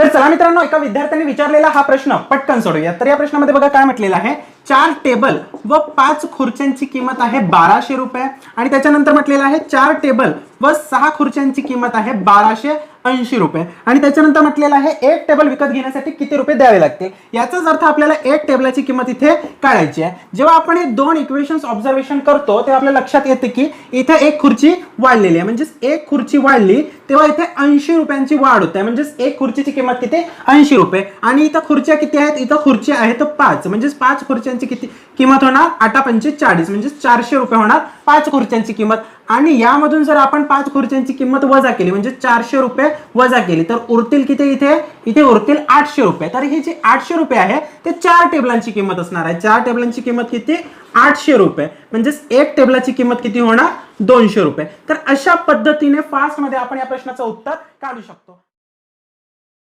तर चला मित्रांनो, एका विद्यार्थ्यांनी विचारलेला हा प्रश्न पटकन सोडूया। तर या प्रश्नामध्ये बघा काय म्हटलेलं आहे, 4 टेबल व 5 खुर्च्यांची किंमत आहे 1200 रुपये आणि त्याच्यानंतर म्हटलेलं आहे 4 टेबल व 6 खुर्च्यांची किंमत आहे 1280 रुपये आणि त्याच्यानंतर म्हटलेलं आहे एक टेबल विकत घेण्यासाठी किती रुपये द्यावे लागतील। याचाच अर्थ आपल्याला एक टेबलाची किंमत इथे काढायची आहे। जेव्हा आपण हे दोन इक्वेशन्स ऑब्झर्वेशन करतो तेव्हा आपल्या लक्षात येते की इथे एक खुर्ची वाढलेली आहे, म्हणजे एक खुर्ची वाढली तेव्हा इथे 80 रुपयांची वाढ होते, म्हणजे एक खुर्चीची किंमत किती 80 रुपये आणि इथं खुर्च्या किती आहेत, इथं खुर्च्या आहेत 5, म्हणजे 5 खुर्च्यांची किती किंमत होणार 8×5 = 40, म्हणजे 400 रुपये होणार 5 खुर्च्यांची किंमत। आणि यामधून जर आपण 5 खुर्च्यांची किंमत वजा केली म्हणजे 400 रुपये वजा केली तर उरतील किती, इथे उरतील 800 रुपये। तर हे जे 800 रुपये आहे ते 4 टेबलांची किंमत असणार आहे। 4 टेबलांची किंमत किती 800 रुपये, म्हणजे एक टेबलाची किंमत किती होणार 200 रुपये। तर अशा पद्धतीने फास्ट मध्ये आपण या प्रश्नाचं उत्तर काढू शकतो।